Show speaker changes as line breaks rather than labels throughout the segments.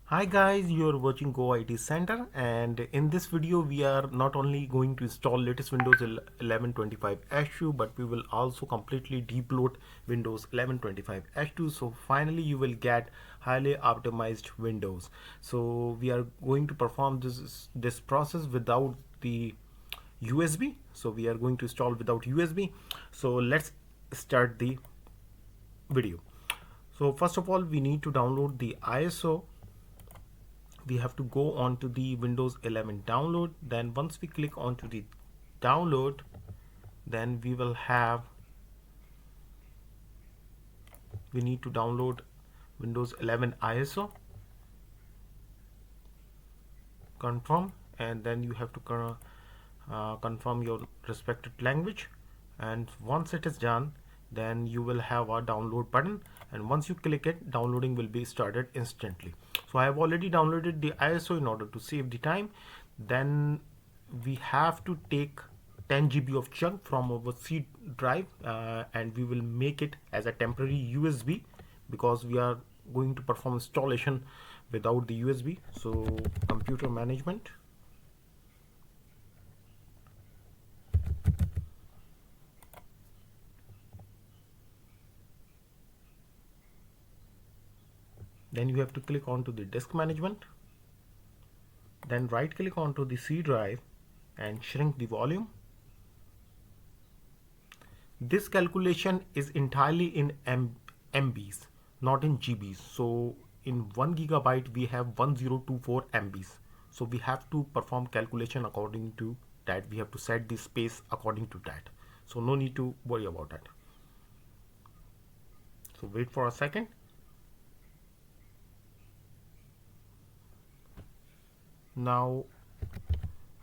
Hi guys, you are watching Go IT Center, and in this video we are not only going to install latest Windows 11.25 H2, but we will also completely debloat Windows 11.25 H2. So finally you will get highly optimized Windows. So we are going to perform this process without the USB. So we are going to install without USB. So let's start the video. So first of all, we need to download the ISO. We have to go on to the Windows 11 download. Then once we click onto the download, then we need to download Windows 11 ISO, confirm, and then you have to confirm your respected language. And once it is done, then you will have a download button, and once you click it, downloading will be started instantly. So I have already downloaded the ISO in order to save the time. Then we have to take 10 GB of chunk from our C drive, and we will make it as a temporary USB because we are going to perform installation without the USB. So computer management, then you have to click onto the disk management, then right click onto the C drive and shrink the volume. This calculation is entirely in MBs, not in GBs. So in 1 gigabyte we have 1024 MBs. So we have to perform calculation according to that. We have to set the space according to that. So no need to worry about that. So wait for a second. Now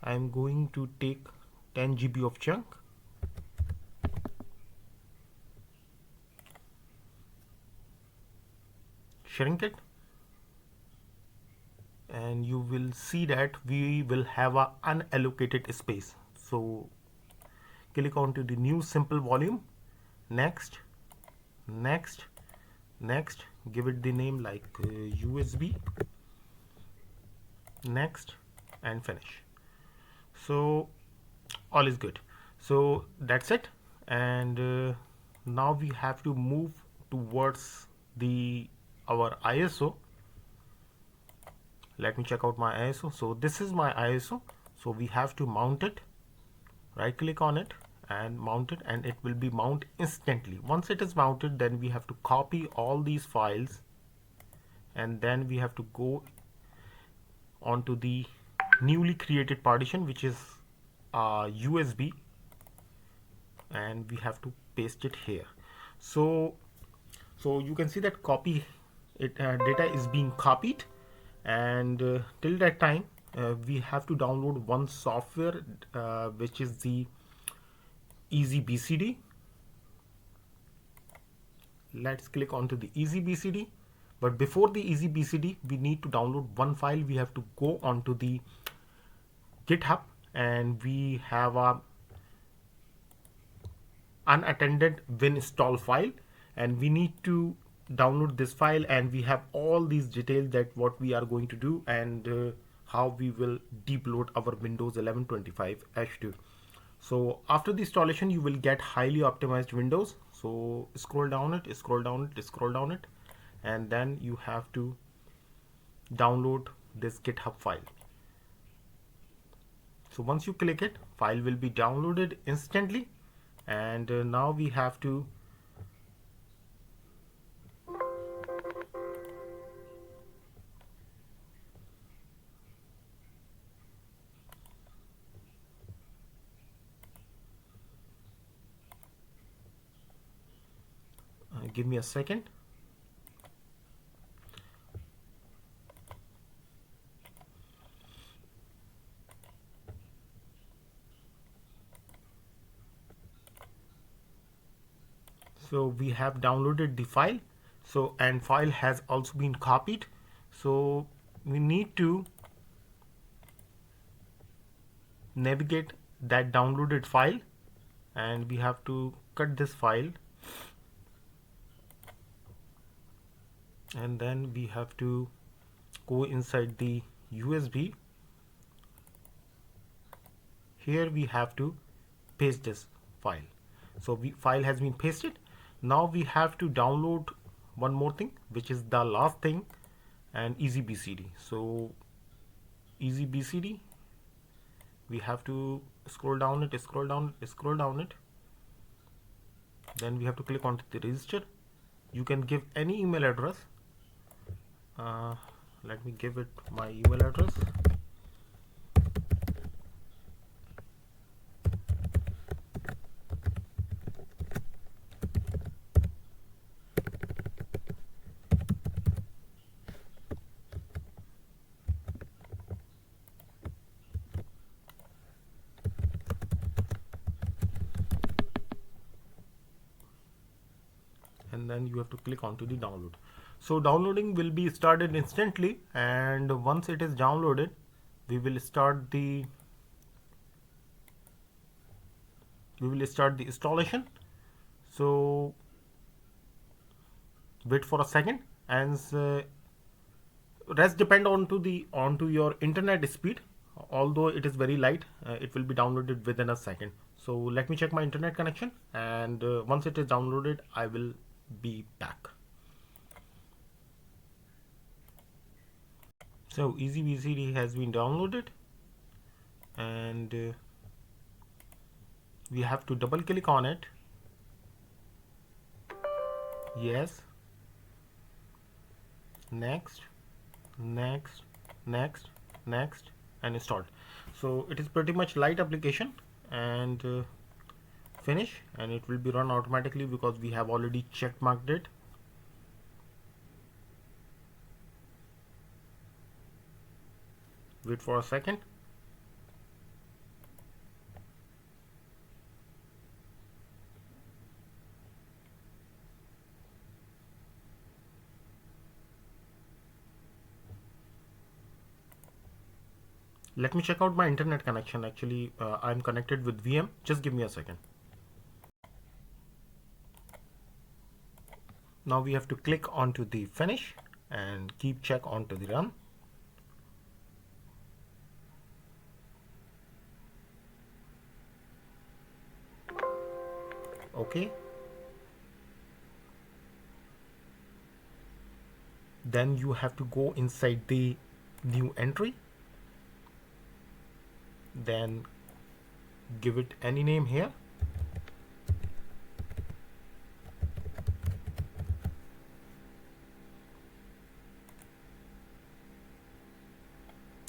I am going to take 10 GB of chunk, shrink it, and you will see that we will have a unallocated space. So click on to the new simple volume, next, next, next, give it the name like USB, next, and finish. So all is good. So that's it, and now we have to move towards the our ISO. Let me check out my ISO. So this is my ISO. So we have to mount it, right click on it and mount it, and it will be mounted instantly. Once it is mounted, then we have to copy all these files, and then we have to go onto the newly created partition, which is USB, and we have to paste it here. So you can see that data is being copied, and till that time we have to download one software, which is the EasyBCD. Let's click onto the EasyBCD. But before the EasyBCD, we need to download one file. We have to go onto the GitHub, and we have a unattended win install file, and we need to download this file, and we have all these details that what we are going to do, and how we will debloat our Windows 11.25 H2. So after the installation, you will get highly optimized Windows. So scroll down it, scroll down it, scroll down it, and then you have to download this GitHub file. So once you click it, file will be downloaded instantly, and now we have to give me a second. So we have downloaded the file, so and file has also been copied. So we need to navigate that downloaded file, and we have to cut this file, and then we have to go inside the USB. Here we have to paste this file. So file has been pasted. Now we have to download one more thing, which is the last thing, and EasyBCD. So EasyBCD, we have to scroll down it, scroll down it. Then we have to click on the register. You can give any email address. Let me give it my email address. And then you have to click onto the download. So downloading will be started instantly, and once it is downloaded, we will start the installation. So wait for a second, and rest depend onto your internet speed. Although it is very light, it will be downloaded within a second. So let me check my internet connection, and once it is downloaded, I will be back. So EasyBCD has been downloaded, and we have to double click on it. Yes, next, next, next, next, and installed. So it is pretty much light application, and finish, and it will be run automatically because we have already check marked it. Wait for a second. Let me check out my internet connection. Actually, I'm connected with VM. Just give me a second. Now we have to click onto the finish and keep check onto the run. Okay. Then you have to go inside the new entry. Then give it any name here.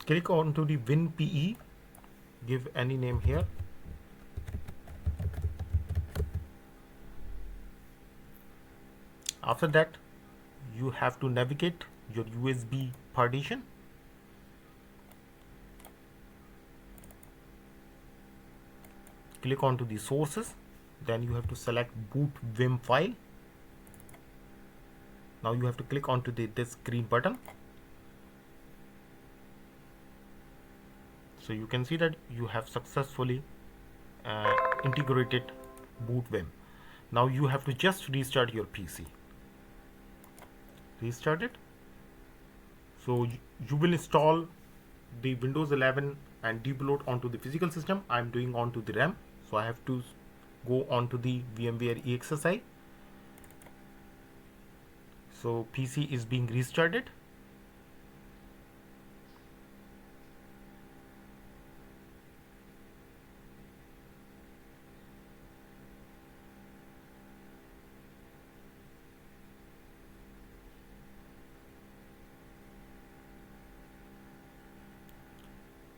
Click on to the WinPE, give any name here. After that, you have to navigate your USB partition. Click on to the sources, then you have to select boot vim file. Now you have to click onto this green button. So you can see that you have successfully integrated boot vim. Now you have to just restart your PC. Restart it. So you will install the Windows 11 and Debloat onto the physical system. I'm doing onto the RAM, so I have to go onto the VMware EXSI. So PC is being restarted.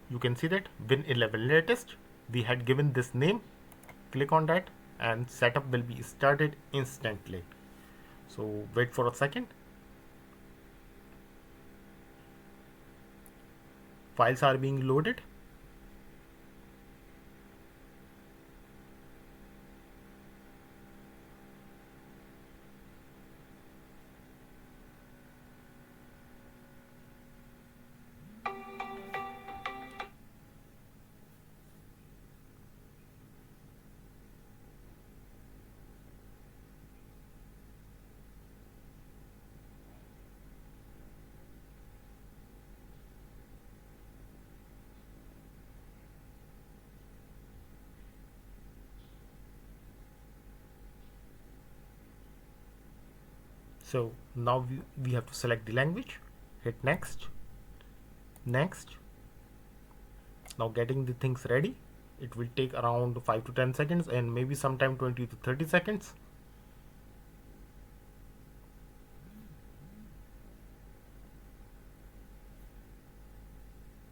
You can see that Win11 latest, we had given this name. Click on that and setup will be started instantly. So wait for a second. Files are being loaded. So now we have to select the language, hit next, next. Now getting the things ready, it will take around 5 to 10 seconds and maybe sometime 20 to 30 seconds.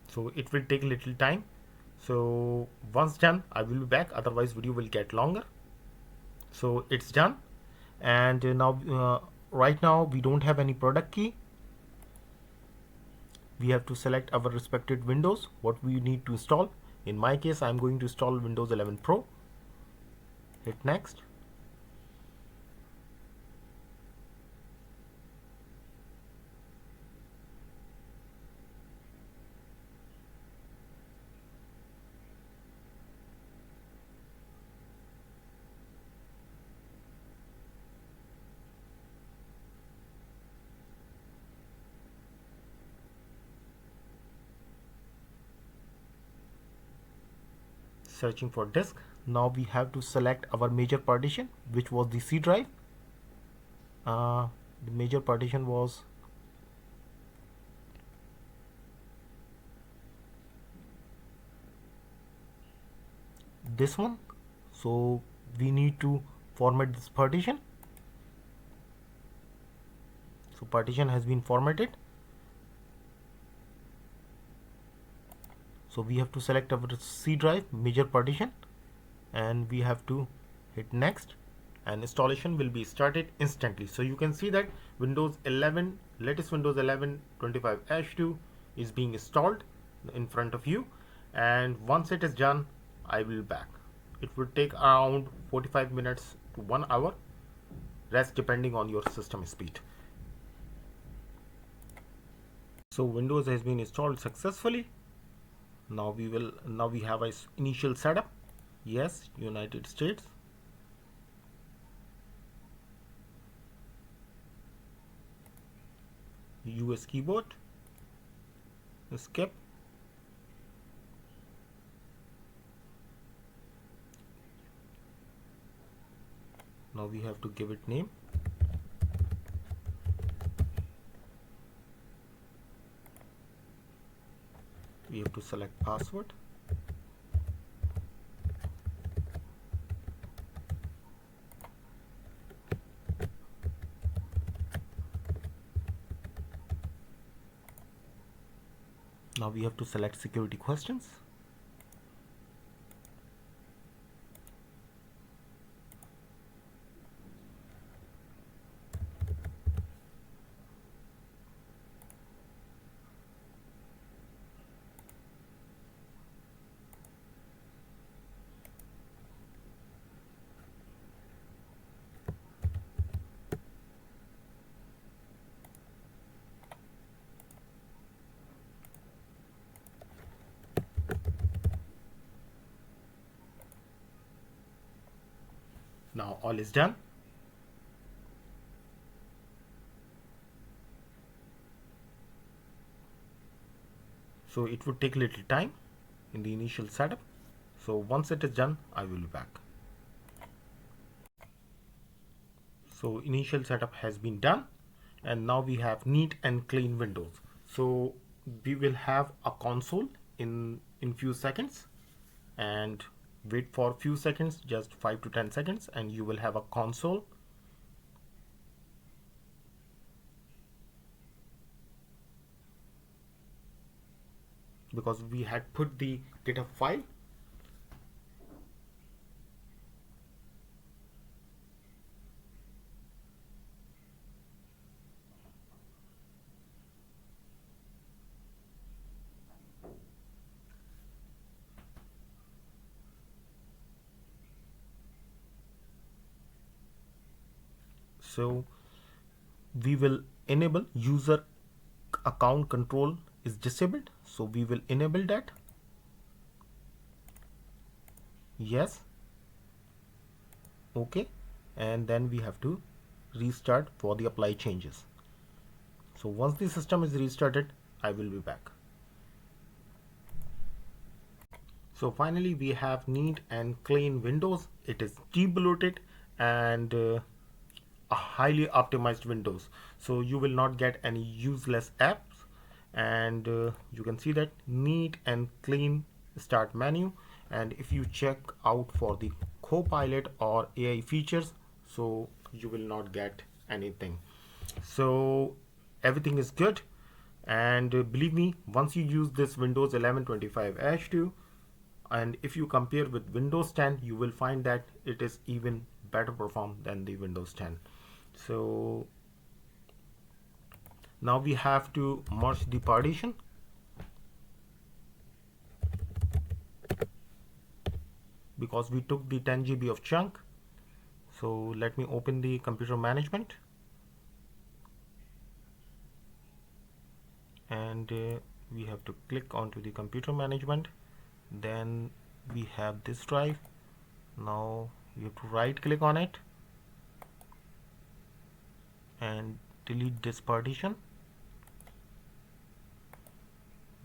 So it will take a little time. So once done, I will be back, otherwise video will get longer. So it's done, and now right now we don't have any product key. We have to select our respected windows, what we need to install. In my case, I'm going to install Windows 11 Pro. Hit next. Searching for disk. Now we have to select our major partition, which was the C drive. The major partition was this one. So we need to format this partition. So partition has been formatted. So we have to select our C drive major partition, and we have to hit next, and installation will be started instantly. So you can see that Windows 11, latest Windows 11 25H2 is being installed in front of you, and once it is done, I will be back. It will take around 45 minutes to 1 hour, rest depending on your system speed. So Windows has been installed successfully. Now we have a initial setup. Yes, United States. US keyboard. Skip. Now we have to give it name. We have to select password. Now we have to select security questions. Now all is done. So it would take a little time in the initial setup. So once it is done, I will be back. So initial setup has been done, and now we have neat and clean windows. So we will have a console in few seconds, and wait for few seconds, just 5 to 10 seconds, and you will have a console. Because we had put the Git Hub file. So we will enable user account control is disabled, so we will enable that. Yes. Okay, and then we have to restart for the apply changes. So once the system is restarted, I will be back. So finally we have neat and clean Windows. It is debloated, and a highly optimized Windows, so you will not get any useless apps. And you can see that neat and clean start menu. And if you check out for the Copilot or AI features, so you will not get anything. So everything is good. And believe me, once you use this Windows 11.25 H2, and if you compare with Windows 10, you will find that it is even better performed than the Windows 10. So now we have to merge the partition. Because we took the 10 GB of chunk. So let me open the computer management. And we have to click onto the computer management. Then we have this drive. Now you have to right click on it and delete this partition.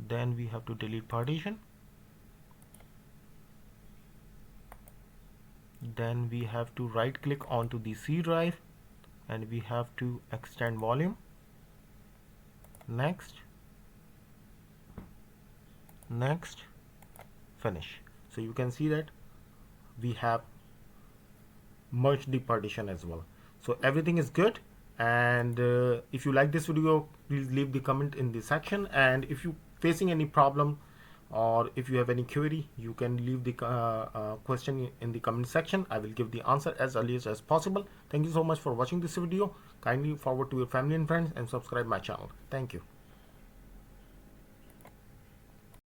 Then we have to delete partition. Then we have to right click onto the C drive and we have to extend volume. Next, finish. So you can see that we have merged the partition as well. So everything is good. And if you like this video, please leave the comment in the section. And if you facing any problem or if you have any query, you can leave the question in the comment section. I will give the answer as early as possible. Thank you so much for watching this video. Kindly forward to your family and friends and subscribe my channel. Thank you.